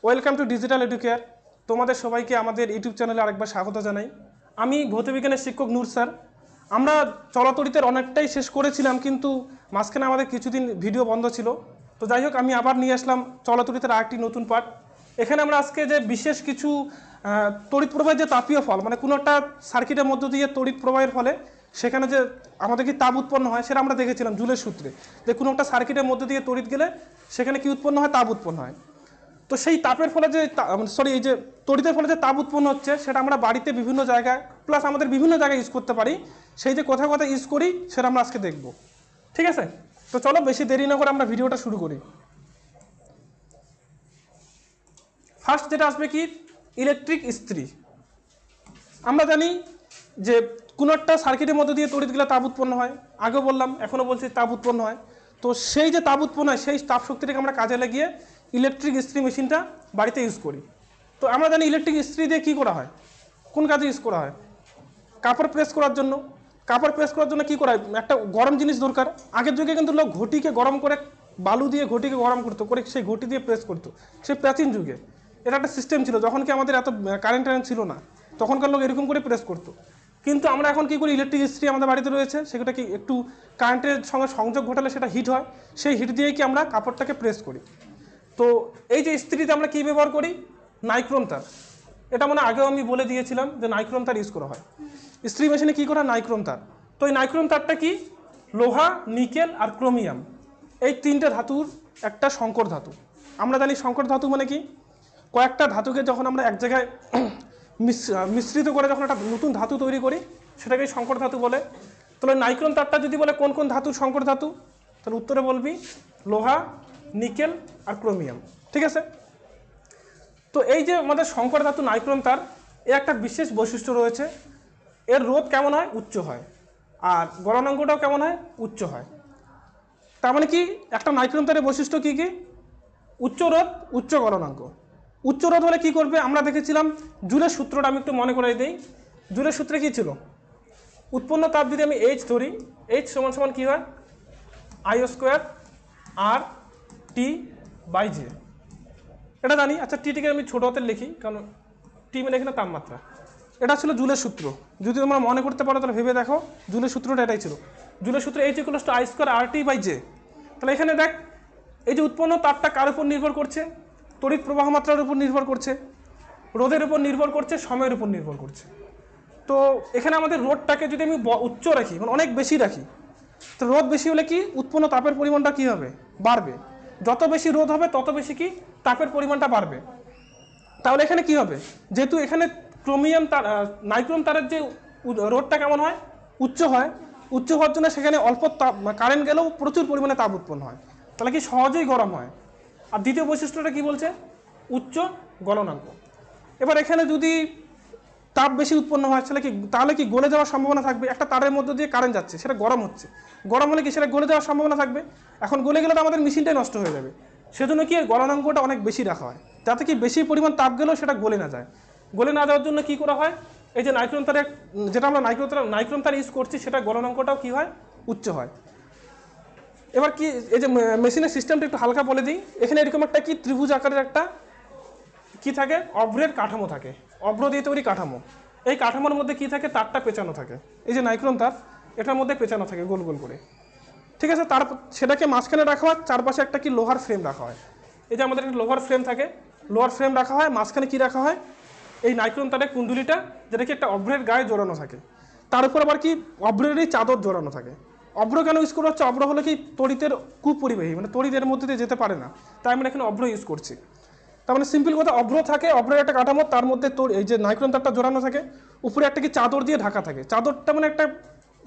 Welcome to digital educare. তোমাদের সবাইকে আমাদের ইউটিউব চ্যানেলে আরেকবার স্বাগত জানাই। আমি ভৌতবিজ্ঞানের শিক্ষক নূর স্যার। আমরা চলতরিতের অনেকটাই শেষ করেছিলাম, কিন্তু মাঝখানে আমাদের কিছুদিন ভিডিও বন্ধ ছিল। তো যাই হোক, আমি আবার নিয়ে আসলাম চলতরিতের আরেকটি নতুন পার্ট। এখানে আমরা আজকে যে বিশেষ কিছু তড়িৎ প্রবাহের যে তাপীয় ফল, মানে কোনো একটা সার্কিটের মধ্য দিয়ে তড়িৎ প্রবাহের ফলে সেখানে যে আমাদের কি তাপ উৎপন্ন হয় সেটা আমরা দেখেছিলাম জুলের সূত্রে, যে কোনো একটা সার্কিটের মধ্য দিয়ে তড়িৎ গেলে সেখানে কি উৎপন্ন হয়, তাপ উৎপন্ন হয়। তো সেই তাপের ফলে যে এই যে তড়িতের ফলে যে তাপ উৎপন্ন হচ্ছে সেটা আমরা বাড়িতে বিভিন্ন জায়গায় প্লাস আমাদের বিভিন্ন জায়গায় ইউজ করতে পারি। সেই যে কোথায় কোথায় ইউজ করি সেটা আমরা আজকে দেখব, ঠিক আছে? তো চলো বেশি দেরি না করে আমরা ভিডিওটা শুরু করি। ফার্স্ট যেটা আসবে কি, ইলেকট্রিক ইস্ত্রি। আমরা জানি যে কোনো একটা সার্কিটের মধ্যে দিয়ে তড়িৎ গেলে তাপ উৎপন্ন হয়, আগেও বললাম এখনও বলছি তাপ উৎপন্ন হয়। তো সেই যে তাপ উৎপন্ন হয় সেই তাপ শক্তিটাকে আমরা কাজে লাগিয়ে ইলেকট্রিক ইস্ত্রি মেশিনটা বাড়িতে ইউজ করি। তো আমরা জানি ইলেকট্রিক ইস্ত্রি দিয়ে কী করা হয়, কোন কাজে ইউজ করা হয়? কাপড় প্রেস করার জন্য। কাপড় প্রেস করার জন্য কী করা হয়, একটা গরম জিনিস দরকার। আগের যুগে কিন্তু লোক ঘটিকে গরম করে, বালু দিয়ে ঘটিকে গরম করতো, করে সেই ঘটি দিয়ে প্রেস করতো। সেই প্রাচীন যুগে এটা একটা সিস্টেম ছিল, যখন কি আমাদের এত কারেন্ট ছিল না, তখনকার লোক এরকম করে প্রেস করতো। কিন্তু আমরা এখন কী করি, ইলেকট্রিক ইস্ত্রি আমাদের বাড়িতে রয়েছে, সেটা কি একটু কারেন্টের সঙ্গে সংযোগ ঘটালে সেটা হিট হয়, সেই হিট দিয়েই কি আমরা কাপড়টাকে প্রেস করি। তো এই যে ইস্ত্রিতে আমরা কী ব্যবহার করি, নাইক্রোম তার। এটা মানে আগেও আমি বলে দিয়েছিলাম যে নাইক্রোম তার ইউজ করা হয় ইস্ত্রি মেশিনে। কী করা, নাইক্রোম তার। তো এই নাইক্রোম তারটা কি, লোহা, নিকেল আর ক্রোমিয়াম, এই তিনটে ধাতুর একটা সংকর ধাতু। আমরা জানি সংকর ধাতু মানে কি, কয়েকটা ধাতুকে যখন আমরা এক জায়গায় মিশ্রিত করে যখন একটা নতুন ধাতু তৈরি করি সেটাকেই সংকর ধাতু বলে। তাহলে নাইক্রোম তারটা যদি বলে কোন কোন ধাতু সংকর ধাতু, তাহলে উত্তরে বলবি লোহা, নিকেল আর ক্রোমিয়াম, ঠিক আছে? তো এই যে আমাদের সংকর ধাতু নাইক্রোম তার, এর একটা বিশেষ বৈশিষ্ট্য রয়েছে। এর রোধ কেমন হয়, উচ্চ হয়, আর গলনাঙ্কটাও কেমন হয়, উচ্চ হয়। তার মানে কি, একটা নাইক্রোম তারের বৈশিষ্ট্য কী কী, উচ্চ রোধ, উচ্চ গলনাঙ্ক। উচ্চ রোধ হলে কী করবে, আমরা দেখেছিলাম জুলের সূত্রটা আমি একটু মনে করাই দিই। জুলের সূত্রে কী ছিল, উৎপন্ন তাপ যদি আমি এইচ ধরি, এইচ সমান সমান কী হয়, I square R T by J, এটা জানি। আচ্ছা, টিটিকে আমি ছোটো হাতে লিখি, কারণ টি মানে এখানে তাপমাত্রা। এটা ছিল জুলের সূত্র। যদি তোমরা মনে করতে পারো তাহলে ভেবে দেখো, জুলের সূত্রটা এটাই ছিল। জুলের সূত্র H equals to I square R T by J. তাহলে এখানে দেখ, এই যে উৎপন্ন তাপটা কার উপর নির্ভর করছে, তড়িৎ প্রবাহ মাত্রার উপর নির্ভর করছে, রোধের উপর নির্ভর করছে, সময়ের উপর নির্ভর করছে। তো এখানে আমাদের রোধটাকে যদি আমি উচ্চ রাখি, মানে অনেক বেশি রাখি, তো রোধ বেশি হলে কি, উৎপন্ন তাপের পরিমাণটা কী হবে, বাড়বে। যত বেশি রোধ হবে তত বেশি কি তাপের পরিমাণটা বাড়বে। তাহলে এখানে কি হবে, যেহেতু এখানে ক্রোমিয়াম তার, নাইক্রোম তারের যে রোধটা কেমন হয়, উচ্চ হয়। উচ্চ হওয়ার জন্য সেখানে অল্প তাপ, কারেন্ট গেলেও প্রচুর পরিমাণে তাপ উৎপন্ন হয়, তাহলে কি সহজেই গরম হয়। আর দ্বিতীয় বৈশিষ্ট্যটা কি বলছে, উচ্চ গলনাঙ্ক। এবার এখানে যদি তাপ বেশি উৎপন্ন হয় তাহলে কি গলে যাওয়ার সম্ভাবনা থাকবে। একটা তারের মধ্যে দিয়ে কারেন্ট যাচ্ছে, সেটা গরম হচ্ছে, গরম হলে কি সেটা গলে যাওয়ার সম্ভাবনা থাকবে। এখন গলে গেলে তো আমাদের মেশিনটাই নষ্ট হয়ে যাবে। সেজন্য কি গলনাঙ্কটা অনেক বেশি রাখা হয়, যাতে কি বেশি পরিমাণ তাপ গেলেও সেটা গলে না যায়। গলে না যাওয়ার জন্য কি করা হয়, এই যে নাইক্রোম তারের, যেটা আমরা নাইক্রোম তার ইউজ করছি, সেটা গলনাঙ্কটাও কি হয়, উচ্চ হয়। এবার কি, এই যে মেশিনের সিস্টেমটা একটু হালকা বলে দিই। এখানে এরকম একটা কি ত্রিভুজ আকারের একটা কি থাকে, অভ্রের কাঠামো থাকে, অভ্র দিয়ে তৈরি কাঠামো। এই কাঠামোর মধ্যে কি থাকে, তারটা পেঁচানো থাকে। এই যে নাইক্রোম তার, এটার মধ্যে পেঁচানো থাকে গোল গোল করে, ঠিক আছে? সেটাকে মাঝখানে রাখা হয়, চারপাশে একটা কি লোহার ফ্রেম রাখা হয়। এই যে আমাদের একটা লোহার ফ্রেম থাকে, লোহার ফ্রেম রাখা হয়, মাঝখানে কি রাখা হয়, এই নাইক্রোম তারের কুণ্ডুলিটা, যেটা কি একটা অভ্রের গায়ে জোড়ানো থাকে। তার উপর আবার কি অভ্রেরই চাদর জোড়ানো থাকে। অভ্র কেন ইউজ করা হচ্ছে, অভ্র হলে কি তড়িতের কুপরিবাহী, মানে তড়িতের মধ্যে দিয়ে যেতে পারে না, তাই আমরা এখানে অভ্র ইউজ করছি। তার মানে সিম্পল কথা, অভ্র থাকে, অভ্রের একটা কাঠামো, তার মধ্যে এই যে নাইক্রোম তারটা জোড়ানো থাকে, উপরে একটা কি চাদর দিয়ে ঢাকা থাকে। চাদরটা মানে একটা,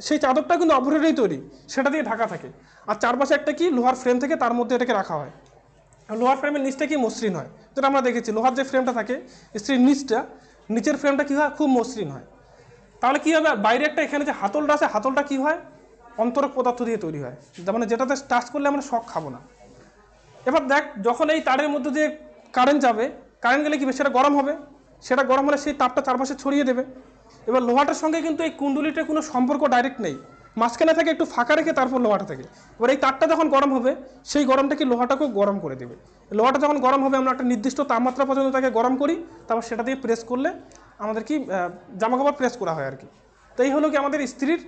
সেই চাদরটা কিন্তু অভ্রেরই তৈরি, সেটা দিয়ে ঢাকা থাকে। আর চারপাশে একটা কি লোহার ফ্রেম থেকে, তার মধ্যে এটাকে রাখা হয়। লোহার ফ্রেমের নিচটা কি মসৃণ হয়, যেটা আমরা দেখেছি লোহার যে ফ্রেমটা থাকে স্ত্রীর নিচের ফ্রেমটা কী হয়, খুব মসৃণ হয়। তাহলে কী হবে, বাইরে একটা এখানে যে হাতলটা আছে, হাতলটা কী হয়, অন্তরক পদার্থ দিয়ে তৈরি হয়, মানে যেটাতে টাচ করলে আমরা শক খাবো না। এবার দেখ, যখন এই তারের মধ্যে দিয়ে কারেন্ট যাবে, কারেন্ট গেলে কি সেটা গরম হবে, সেটা গরম হলে সেই তাপটা চারপাশে ছড়িয়ে দেবে। এবার লোহাটার সঙ্গে কিন্তু এই কুণ্ডুলিটার কোনো সম্পর্ক ডাইরেক্ট নেই, মাঝখানে থাকে একটু ফাঁকা রেখে তারপর লোহাটা থাকে। এবার এই তারটা যখন গরম হবে সেই গরমটা কি লোহাটাকেও গরম করে দেবে। লোহাটা যখন গরম হবে আমরা একটা নির্দিষ্ট তাপমাত্রা পর্যন্ত তাকে গরম করি, তারপর সেটা দিয়ে প্রেস করলে আমাদের কি জামা কাপড় প্রেস করা হয় আর কি। তো এই হলো কি আমাদের ইস্ত্রির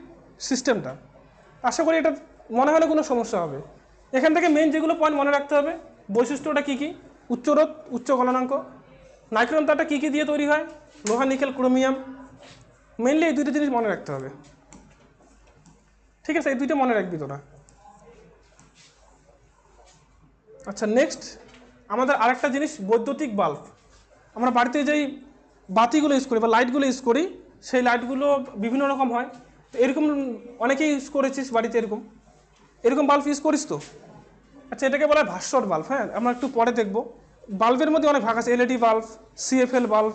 সিস্টেমটা। আশা করি এটা মনে হলে কোনো সমস্যা হবে। এখান থেকে মেন যেগুলো পয়েন্ট মনে রাখতে হবে, বৈশিষ্ট্যটা কী কী, উচ্চ রোধ, উচ্চ গলনাঙ্ক, নাইক্রোম তারটা কী কী দিয়ে তৈরি হয়, লোহা নিকেল ক্রোমিয়াম, মেনলি এই দুইটা জিনিস মনে রাখতে হবে। ঠিক আছে, এই দুইটা মনে রাখবি তোরা। আচ্ছা, নেক্সট আমাদের আরেকটা জিনিস বৈদ্যুতিক বাল্ব। আমরা বাড়িতে যেই বাতিগুলো ইউজ করি বা লাইটগুলো ইউজ করি, সেই লাইটগুলো বিভিন্ন রকম হয়। এরকম অনেকেই ইউজ করেছিস বাড়িতে, এরকম এরকম বাল্ব ইউজ করিস তো? আচ্ছা, এটাকে বলা হয় ভাস্বর বাল্ব। হ্যাঁ, আমরা একটু পরে দেখব। বাল্বের মধ্যে অনেক ভাগ আছে, এলইডি বাল্ব, সিএফএল বাল্ব,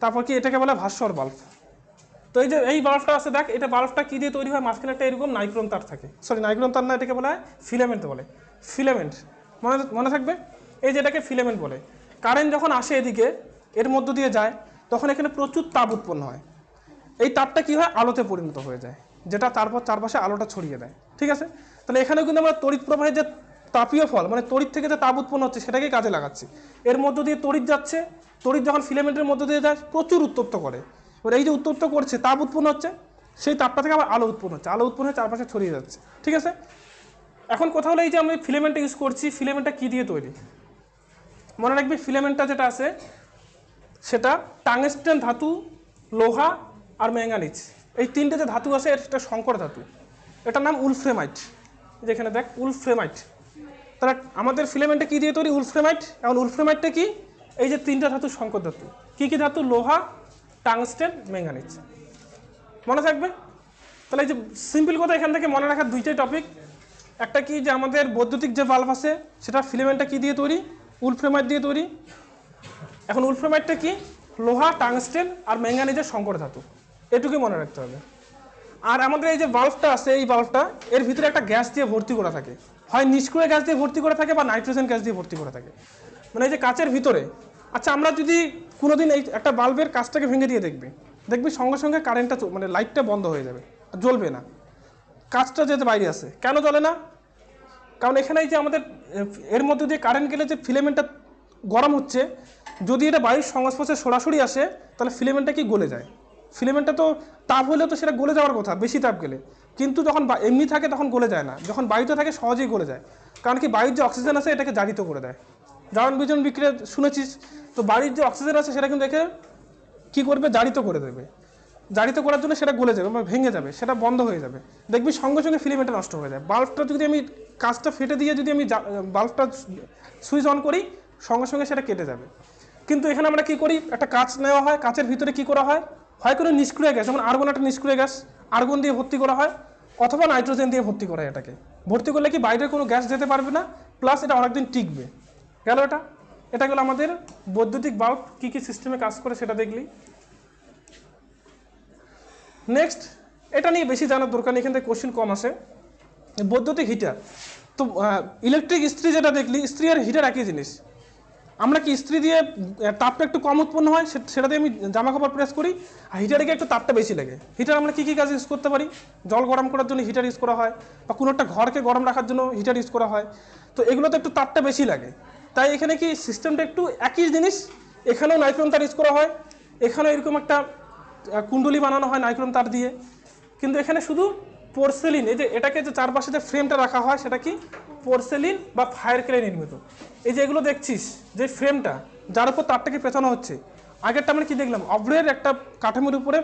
তারপর কি এটাকে বলা হয় ভাস্বর বাল্ব। তো এই যে এই বাল্বটা আছে দেখ, এটা বাল্বটা কী দিয়ে তৈরি হয়, মাঝখানে একটা এরকম নাইক্রোম তার থাকে, সরি নাইক্রোম তার না, এটাকে বলা হয় ফিলামেন্ট বলে। ফিলামেন্ট মনে মনে থাকবে, এই যে এটাকে ফিলামেন্ট বলে। কারেন্ট যখন আসে এদিকে এর মধ্য দিয়ে যায়, তখন এখানে প্রচুর তাপ উৎপন্ন হয়। এই তাপটা কী হয়, আলোতে পরিণত হয়ে যায়, যেটা তারপর চারপাশে আলোটা ছড়িয়ে দেয়। ঠিক আছে, তাহলে এখানেও কিন্তু আমরা তড়িৎ প্রবাহের যে তাপীয় ফল, মানে তড়িৎ থেকে যে তাপ উৎপন্ন হচ্ছে সেটাকেই কাজে লাগাচ্ছি। এর মধ্য দিয়ে তড়িৎ যাচ্ছে, তড়িৎ যখন ফিলামেন্টের মধ্য দিয়ে যায় প্রচুর উত্তপ্ত করে। এবার এই যে উত্তপ্ত করছে, তাপ উৎপন্ন হচ্ছে, সেই তাপটা থেকে আবার আলো উৎপন্ন হচ্ছে, আলো উৎপন্ন হয়ে চারপাশে ছড়িয়ে যাচ্ছে। ঠিক আছে, এখন কথা হলো এই যে আমি ফিলামেন্টটা ইউজ করছি, ফিলামেন্টটা কী দিয়ে তৈরি? মনে রাখবি ফিলামেন্টটা যেটা আছে সেটা টাংস্টেন ধাতু, লোহা আর ম্যাঙ্গানিজ, এই তিনটে যে ধাতু আছে এটা সংকর ধাতু। এটার নাম উলফ্রেমাইট। যেখানে দেখ উলফ্রেমাইট। তাহলে আমাদের ফিলামেন্টটা কী দিয়ে তৈরি? উলফ্রেমাইট। এখন উলফ্রেমাইটটা কি? এই যে তিনটা ধাতু সংকর ধাতু। কী কী ধাতু? লোহা, টাংস্টেন, ম্যাঙ্গানিজ। মনে থাকবে? তাহলে এই যে সিম্পল কথা এখান থেকে মনে রাখার দুইটাই টপিক। একটা কি, যে আমাদের বৈদ্যুতিক যে বাল্ব আছে সেটা ফিলামেন্টটা কী দিয়ে তৈরি? উলফ্রেমাইট দিয়ে তৈরি। এখন উলফ্রেমাইটটা কি? লোহা, টাংস্টেন আর ম্যাঙ্গানিজের সংকর ধাতু। এটুকুই মনে রাখতে হবে। আর আমাদের এই যে বাল্বটা আছে, এই বাল্বটা এর ভিতরে একটা গ্যাস দিয়ে ভর্তি করা থাকে, হয় নিষ্ক্রিয় গ্যাস দিয়ে ভর্তি করা থাকে বা নাইট্রোজেন গ্যাস দিয়ে ভর্তি করা থাকে, মানে এই যে কাচের ভিতরে। আচ্ছা, আমরা যদি কোনোদিন এই একটা বাল্বের কাচটাকে ভেঙে দিয়ে দেখবি সঙ্গে সঙ্গে কারেন্টটা মানে লাইটটা বন্ধ হয়ে যাবে, জ্বলবে না। কাচটা যেতে বাইরে আসে, কেন জ্বলে না? কারণ এখানে এই যে আমাদের এর মধ্যে দিয়ে কারেন্ট গেলে যে ফিলামেন্টটা গরম হচ্ছে, যদি এটা বায়ুর সংস্পর্শে সরাসরি আসে তাহলে ফিলামেন্টটা কি গলে যায়। ফিলামেন্টটা তো তাপ হলেও তো সেটা গলে যাওয়ার কথা বেশি তাপ গেলে, কিন্তু যখন এমনি থাকে তখন গলে যায় না, যখন বায়ুতে থাকে সহজেই গলে যায়। কারণ কি, বায়ুর যে অক্সিজেন আছে এটাকে জারিত করে দেয়। জ্বালানি বিজন বিক্রিয়া শুনেছিস তো, বায়ুর যে অক্সিজেন আছে সেটা কিন্তু একে কী করবে, জারিত করে দেবে। জারিত করার জন্য সেটা গলে যাবে বা ভেঙে যাবে, সেটা বন্ধ হয়ে যাবে, দেখবি সঙ্গে সঙ্গে ফিলামেন্টটা নষ্ট হয়ে যায়। বাল্বটা যদি আমি কাঁচটা ফেটে দিয়ে যদি আমি বাল্বটা সুইচ অন করি, সঙ্গে সঙ্গে সেটা কেটে যাবে। কিন্তু এখানে আমরা কি করি, একটা কাঁচ নেওয়া হয়, কাঁচের ভিতরে কি করা হয়, হয় কোনো নিষ্ক্রিয় গ্যাস, যেমন আর্গন একটা নিষ্ক্রিয় গ্যাস, আর্গন দিয়ে ভর্তি করা হয়, অথবা নাইট্রোজেন দিয়ে ভর্তি করা হয়। এটাকে ভর্তি করলে কি বাইরের কোনো গ্যাস যেতে পারবে না, প্লাস এটা অনেকদিন টিকবে। গেল এটা। এটা গেলো আমাদের বৈদ্যুতিক বাল্ব কী কী সিস্টেমে কাজ করে সেটা দেখলি। নেক্সট, এটা নিয়ে বেশি জানার দরকার নেই, এখান থেকে কোশ্চেন কম আসে। বৈদ্যুতিক হিটার। তো ইলেকট্রিক ইস্ত্রি যেটা দেখলি, ইস্ত্রি আর হিটার একই জিনিস। আমরা কি ইস্ত্রি দিয়ে তাপটা একটু কম উৎপন্ন হয়, সেটা দিয়ে আমি জামা কাপড় প্রেস করি, আর হিটারে গিয়ে একটু তাপটা বেশি লাগে। হিটার আমরা কী কী কাজে ইউজ করতে পারি? জল গরম করার জন্য হিটার ইউজ করা হয়, বা কোনো একটা ঘরকে গরম রাখার জন্য হিটার ইউজ করা হয়। তো এগুলোতে একটু তাপটা বেশি লাগে, তাই এখানে কি সিস্টেমটা একটু একই জিনিস। এখানেও নাইক্রোম তার ইউজ করা হয়, এখানেও এরকম একটা কুণ্ডলি বানানো হয় নাইক্রোম তার দিয়ে, কিন্তু এখানে শুধু পোর্সেলিন, এই যে এটাকে যে চারপাশে যে ফ্রেমটা রাখা হয় সেটা কি পোর্সেলিন বা ফায়ার ক্লে নির্মিত। এই যে এগুলো দেখছিস, যে ফ্রেমটা যার উপর তারটাকে পেঁচানো হচ্ছে, আগেরটা আমরা কি দেখলাম, অভ্রের একটা কাঠামোর উপরে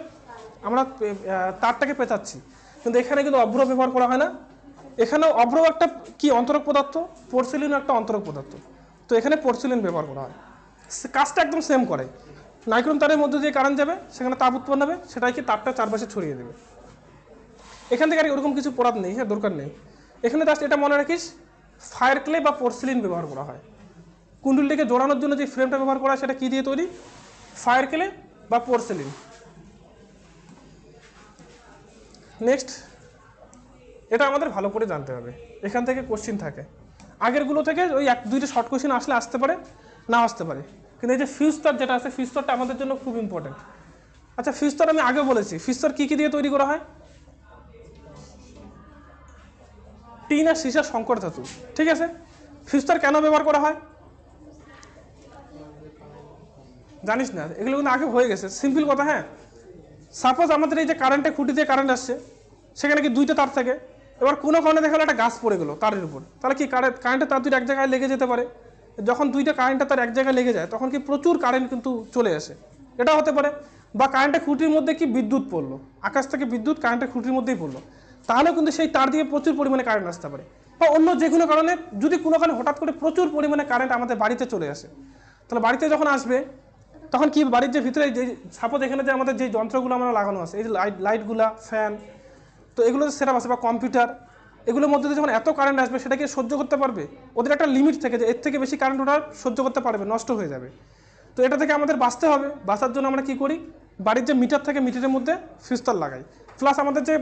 আমরা তারটাকে পেঁচাচ্ছি, কিন্তু এখানে কিন্তু অভ্র ব্যবহার করা হয় না। এখানেও অভ্র একটা কি অন্তরক পদার্থ, পোর্সেলিনও একটা অন্তরক পদার্থ, তো এখানে পোর্সেলিন ব্যবহার করা হয়। কাজটা একদম সেম করে। নাইক্রোম তারের মধ্যে দিয়ে কারেন্ট যাবে, সেখানে তাপ উৎপন্ন হবে, সেটাই কি তাপটা চারপাশে ছড়িয়ে দেবে। এখান থেকে আর ওরকম কিছু পড়ার নেই, হ্যাঁ দরকার নেই। এখানে জাস্ট এটা মনে রাখিস, ফায়ার ক্লে বা পোর্সেলিন ব্যবহার করা হয়। কুণ্ডুলটিকে জোড়ানোর জন্য যে ফ্রেমটা ব্যবহার করা হয় সেটা কী দিয়ে তৈরি? ফায়ার ক্লে বা পোর্সেলিন। নেক্সট, এটা আমাদের ভালো করে জানতে হবে, এখান থেকে কোশ্চিন থাকে। আগেরগুলো থেকে ওই এক দুইটা শর্ট কোশ্চিন আসতে পারে, না আসতে পারে, কিন্তু এই যে ফিউজ তার যেটা আছে, ফিউজ তারটা আমাদের জন্য খুব ইম্পর্টেন্ট। আচ্ছা, ফিউজ তার আমি আগেও বলেছি, ফিউজ তার কী কী দিয়ে তৈরি করা হয়? টিন আর সীসার সংকর ধাতু। ঠিক আছে, ফিউজ তার কেন ব্যবহার করা হয় জানিস না, এগুলো কিন্তু আগে হয়ে গেছে, সিম্পল কথা। হ্যাঁ, সাপোজ আমাদের এই যে কারেন্টে খুঁটি দিয়ে কারেন্ট আসছে, সেখানে কি দুইটা তার থাকে, এবার কোনো কারণে দেখা গেলো একটা গাছ পড়ে গেলো তারের উপর, তাহলে কি কারেন্টের তার দুটো এক জায়গায় লেগে যেতে পারে। যখন দুইটা কারেন্টের তার এক জায়গায় লেগে যায় তখন কি প্রচুর কারেন্ট কিন্তু চলে আসে, এটা হতে পারে। বা কারেন্টের খুঁটির মধ্যে কি বিদ্যুৎ পড়লো, আকাশ থেকে বিদ্যুৎ কারেন্টের খুঁটির মধ্যেই পড়লো, তাহলেও কিন্তু সেই তার দিয়ে প্রচুর পরিমাণে কারেন্ট আসতে পারে। বা অন্য যে কোনো কারণে যদি কোনো কারণে হঠাৎ করে প্রচুর পরিমাণে কারেন্ট আমাদের বাড়িতে চলে আসে, তাহলে বাড়িতে যখন আসবে তখন কি বাড়ির যে ভিতরে যে সাপোজ এখানে যে আমাদের যে যন্ত্রগুলো আমরা লাগানো আছে, এই যে লাইটগুলা, ফ্যান, তো এগুলো সেটআপ আছে, বা কম্পিউটার, এগুলোর মধ্যে যখন এত কারেন্ট আসবে সেটা কি সহ্য করতে পারবে? ওদের একটা লিমিট থাকে যে এর থেকে বেশি কারেন্ট ওটা সহ্য করতে পারবে, নষ্ট হয়ে যাবে। তো এটা থেকে আমাদের বাঁচতে হবে, বাঁচার জন্য আমরা কি করি, বাড়ির যে মিটার থাকে মিটারের মধ্যে ফিউজ তার লাগাই। প্লাস আমাদের যে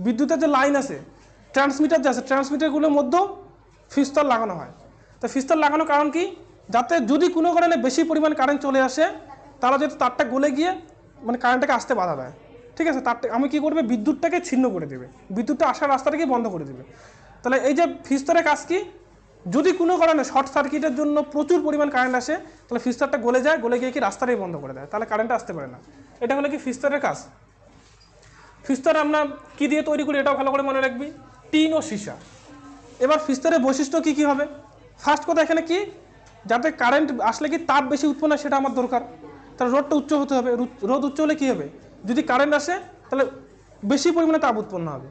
বিদ্যুতের যে লাইন আছে, ট্রান্সমিটার যে আছে, ট্রান্সমিটারগুলোর মধ্যেও ফিউজ তার লাগানো হয়। তো ফিউজ তার লাগানোর কারণ কি, যাতে যদি কোনো কারণে বেশি পরিমাণ কারেন্ট চলে আসে তাহলে যাতে তারটা গলে গিয়ে মানে কারেন্টটাকে আসতে বাধা দেয়। ঠিক আছে, তারটা আমি কী করবে, বিদ্যুৎটাকে ছিন্ন করে দেবে, বিদ্যুৎটা আসার রাস্তাটাকে বন্ধ করে দেবে। তাহলে এই যে ফিউজ তারের কাজ কি, যদি কোনো কারণে শর্ট সার্কিটের জন্য প্রচুর পরিমাণ কারেন্ট আসে তাহলে ফিউজ তারটা গলে যায়, গলে গিয়ে কি রাস্তাটাই বন্ধ করে দেয়, তাহলে কারেন্টটা আসতে পারে না। এটা হলো কি ফিউজ তারের কাজ। ফিউজ তার আমরা কী দিয়ে তৈরি করি এটাও ভালো করে মনে রাখবি, টিন ও সীসা। এবার ফিউজ তারের বৈশিষ্ট্য কী কী হবে, ফার্স্ট কথা এখানে কি, যাতে কারেন্ট আসলে কি তাপ বেশি উৎপন্ন হয় সেটা আমার দরকার, তাহলে রোদটা উচ্চ হতে হবে, রোদ উচ্চ হলে কী হবে, যদি কারেন্ট আসে তাহলে বেশি পরিমাণে তাপ উৎপন্ন হবে।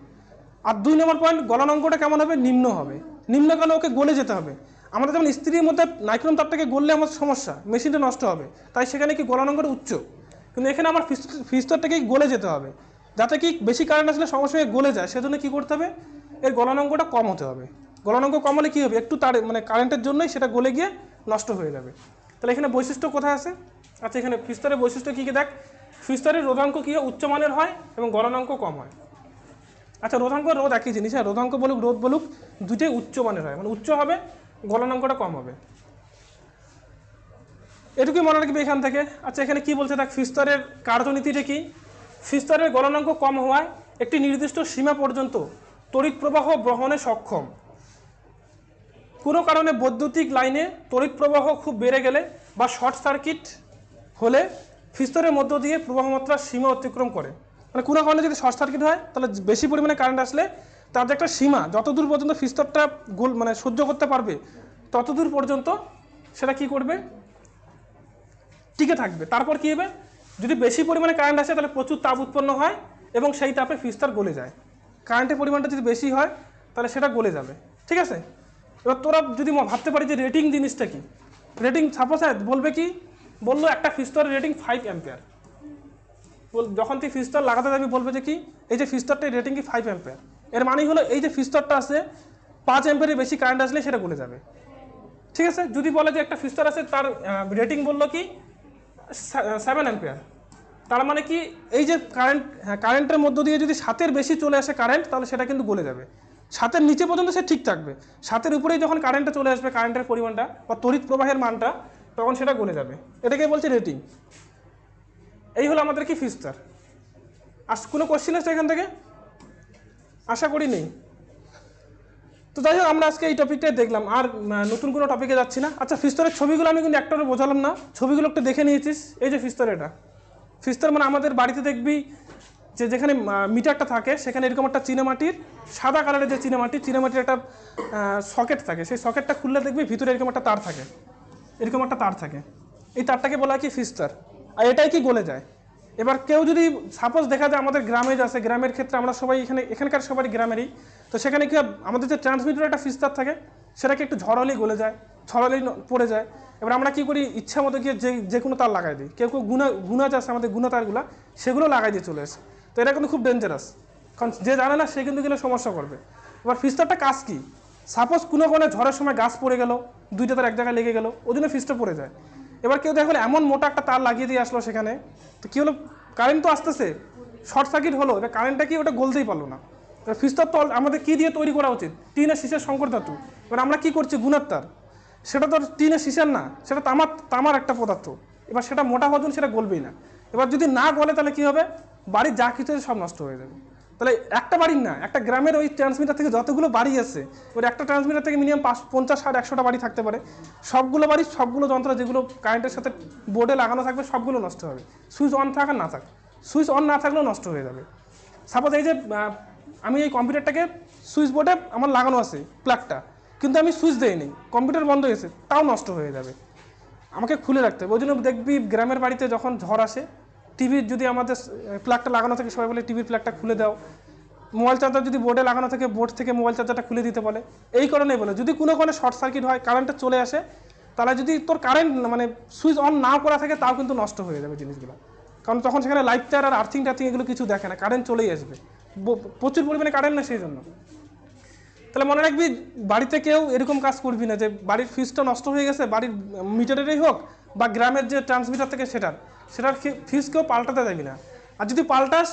আর 2 নম্বর পয়েন্ট, গলনাঙ্কটা কেমন হবে, নিম্ন হবে। নিম্ন কেন, ওকে গলে যেতে হবে। আমাদের যেমন স্ত্রীর মধ্যে নাইক্রোম তারটাকে গললে আমার সমস্যা, মেশিনটা নষ্ট হবে, তাই সেখানে কি গলনাঙ্কটা উচ্চ, কিন্তু এখানে আমার ফিউজ তারটাকে গলে যেতে হবে, যাতে কি বেশি কারেন্ট আসলে সঙ্গে সঙ্গে গলে যায়, সেজন্য কী করতে হবে, এর গলনাঙ্কটা কম হতে হবে। গলনাঙ্ক কম হলে কী হবে, একটু তার মানে কারেন্টের জন্যই সেটা গলে গিয়ে নষ্ট হয়ে যাবে। তাহলে এখানে বৈশিষ্ট্য কোথায় আছে, আচ্ছা এখানে ফিউজ তারের বৈশিষ্ট্য কী কী দেখ, ফিউজ তারের রোধাঙ্ক কী হয়, উচ্চমানের হয় এবং গলনাঙ্ক কম হয়। আচ্ছা রোধাঙ্ক রোধ একই জিনিস, হ্যাঁ, রোধাঙ্ক বলুক রোধ বলুক দুটোই উচ্চমানের হয়, মানে উচ্চ হবে, গলনাঙ্কটা কম হবে, এটুকুই মনে রাখবে এখান থেকে। আচ্ছা এখানে কি বলছে দেখ, ফিউজ তারের কার্যনীতিটা কি, ফিউজ তারের গলনাঙ্ক কম হওয়ায় একটি নির্দিষ্ট সীমা পর্যন্ত তড়িৎ প্রবাহ বহনে সক্ষম। কোনো কারণে বৈদ্যুতিক লাইনে তড়িৎ প্রবাহ খুব বেড়ে গেলে বা শর্ট সার্কিট হলে ফিউজ তারের মধ্য দিয়ে প্রবাহমাত্রার সীমা অতিক্রম করে। মানে কোনো কারণে যদি শর্ট সার্কিট হয় তাহলে বেশি পরিমাণে কারেন্ট আসলে তার যে একটা সীমা, যতদূর পর্যন্ত ফিউজ তারটা মানে সহ্য করতে পারবে ততদূর পর্যন্ত সেটা কি করবে, টিকে থাকবে। তারপর কী হবে, যদি বেশি পরিমাণে কারেন্ট আসে তাহলে প্রচুর তাপ উৎপন্ন হয় এবং সেই তাপে ফিউজ তার গলে যায়। কারেন্টের পরিমাণটা যদি বেশি হয় তাহলে সেটা গলে যাবে। ঠিক আছে, এবার তোরা যদি ভাবতে পারি যে রেটিং জিনিসটা কি, রেটিং সাপোজ বলবে কি, বললো একটা ফিউজ তারের রেটিং 5 অ্যাম্পিয়ার, যখন তুই ফিউজ তার লাগাতে যাবি বলবে যে কি, এই যে ফিউজ তারটার রেটিং কি 5 অ্যাম্পিয়ার, এর মানে হলো এই যে ফিউজ তারটা আছে 5 অ্যাম্পিয়ারের বেশি কারেন্ট আসলে সেটা গলে যাবে। ঠিক আছে, যদি বলে যে একটা ফিউজ তার আছে তার রেটিং বললো কি 7 অ্যাম্পিয়ার, তার মানে কি এই যে কারেন্টের মধ্য দিয়ে যদি 7-এর বেশি চলে আসে কারেন্ট তাহলে সেটা কিন্তু গলে যাবে। 7-এর নিচে পর্যন্ত সে ঠিক থাকবে, 7-এর উপরেই যখন কারেন্টটা চলে আসবে, কারেন্টের পরিমাণটা বা তড়িৎ প্রবাহের মানটা, তখন সেটা গলে যাবে। এটাকে বলছে রেটিং। এই হলো আমাদের কি ফিউজ তার। আর কোনো কোশ্চেন আছে এখান থেকে, আশা করি নেই। তো যাই হোক আমরা আজকে এই টপিকটাই দেখলাম, আর নতুন কোনো টপিকে যাচ্ছি না। আচ্ছা ফিউজ তারের ছবিগুলো আমি কিন্তু একটা বোঝালাম না, ছবিগুলো একটু দেখে নিয়েছিস। এই যে ফিউজ তার, এটা ফিউজ তার মানে আমাদের বাড়িতে দেখবি যে যেখানে মিটারটা থাকে সেখানে এরকম একটা চীনামাটির সাদা কালারের যে চীনামাটির একটা সকেট থাকে, সেই সকেটটা খুললে দেখবি ভিতরে এরকম একটা তার থাকে, এরকম একটা তার থাকে, এই তারটাকে বলা হয় কি ফিউজ তার। আর এটাই কি গলে যায়। এবার কেউ যদি সাপোজ দেখা যায় আমাদের গ্রামে আছে, গ্রামের ক্ষেত্রে আমরা সবাই এখানকার সবাই গ্রামেরই, তো সেখানে কি আমাদের যে ট্রান্সমিটার একটা ফিউজ তার থাকে সেটাকে একটু ঝড় হলেই গলে যায়, ঝড় হলেই পড়ে যায়। এবার আমরা কী করি, ইচ্ছা মতো গিয়ে যে কোনো তার লাগাই দিই, কেউ গুণা আছে আমাদের গুণা তারগুলো, সেগুলো লাগাই দিয়ে চলে আসে। তো এটা কিন্তু খুব ডেঞ্জারাস, কারণ যে জানে না সে কিন্তু গেলে সমস্যা করবে। এবার ফিউজ তারটা কাজ কী, সাপোজ কোনো ঝড়ের সময় গাছ পড়ে গেল, দুইটা তার এক জায়গায় লেগে গেল, ওই জন্য ফিউজটা পড়ে যায়। এবার কেউ দেখলো এমন মোটা একটা তার লাগিয়ে দিয়ে আসলো সেখানে, তো কী হলো, কারেন্ট তো আসতেছে, শর্ট সার্কিট হলো, এবার কারেন্টটা কি ওটা গলতেই পারলো না। এবার ফিউজ তার তো আমাদের কী দিয়ে তৈরি করা উচিত, টিন আর সীসার সংকর ধাতু। এবার আমরা কী করছি, গুণার তার, সেটা তো টিন আর সীসার না, সেটা তামার একটা পদার্থ। এবার সেটা মোটা হওয়ার জন্য সেটা গলবেই না। এবার যদি না গলে তাহলে কী হবে, বাড়ির যা কিছু সব নষ্ট হয়ে যাবে। তাহলে একটা বাড়ির না, একটা গ্রামের ওই ট্রান্সমিটার থেকে যতগুলো বাড়ি আছে, ওই একটা ট্রান্সমিটার থেকে মিনিমাম 50, 60, 100টা বাড়ি থাকতে পারে। সবগুলো বাড়ির সবগুলো যন্ত্র যেগুলো কারেন্টের সাথে বোর্ডে লাগানো থাকবে সবগুলো নষ্ট হবে, সুইচ অন থাক আর না থাক। সুইচ অন না থাকলেও নষ্ট হয়ে যাবে। সাপোজ এই যে আমি এই কম্পিউটারটাকে সুইচ বোর্ডে আমার লাগানো আছে প্লাগটা, কিন্তু আমি সুইচ দিইনি, কম্পিউটার বন্ধ হয়ে গেছে, তাও নষ্ট হয়ে যাবে। আমাকে খুলে রাখতে হবে। ওই জন্য দেখবি গ্রামের বাড়িতে যখন ঝড় আসে, টিভির যদি আমাদের প্লাগটা লাগানো থাকে সবাই বলে টিভির প্লাগটা খুলে দাও। মোবাইল চার্জার যদি বোর্ডে লাগানো থাকে বোর্ড থেকে মোবাইল চার্জারটা খুলে দিতে বলে। এই কারণেই বলে যদি কোনো শর্ট সার্কিট হয়, কারেন্টটা চলে আসে, তাহলে যদি তোর কারেন্ট মানে সুইচ অন না করা থাকে তাও কিন্তু নষ্ট হয়ে যাবে জিনিসগুলো। কারণ তখন সেখানে লাইট তার আর আর্থিং টার্থিং এগুলো কিছু দেখে না, কারেন্ট চলেই আসবে, প্রচুর পরিমাণে কারেন্ট না সেই জন্য। তাহলে মনে রাখবি বাড়িতে কেউ এরকম কাজ করবি না যে বাড়ির ফিউজটা নষ্ট হয়ে গেছে, বাড়ির মিটারেরই হোক বা গ্রামের যে ট্রান্সমিটার থেকে সেটার ফিউজ কেউ পাল্টাতে যাবি না। আর যদি পাল্টাস,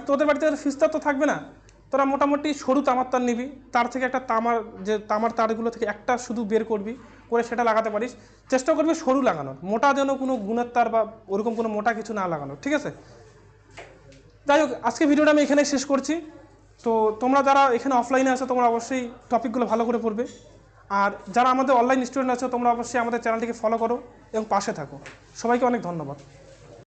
তোদের বাড়িতে ফিউজটা তো থাকবে না, তোরা মোটামুটি সরু তামার তার নিবি, তার থেকে একটা তামার তারগুলো থেকে একটা শুধু বের করবি, করে সেটা লাগাতে পারিস। চেষ্টা করবি সরু লাগানোর, মোটা যেন কোনো গুণের তার বা ওরকম কোনো মোটা কিছু না লাগানোর, ঠিক আছে? যাই হোক, আজকে ভিডিওটা আমি এখানেই শেষ করছি। তো তোমরা যারা এখানে অফলাইনে আছো তোমরা অবশ্যই টপিকগুলো ভালো করে পড়বে, আর যারা আমাদের অনলাইন স্টুডেন্ট আছো তোমরা অবশ্যই আমাদের চ্যানেলটিকে ফলো করো এবং পাশে থাকো। সবাইকে অনেক ধন্যবাদ।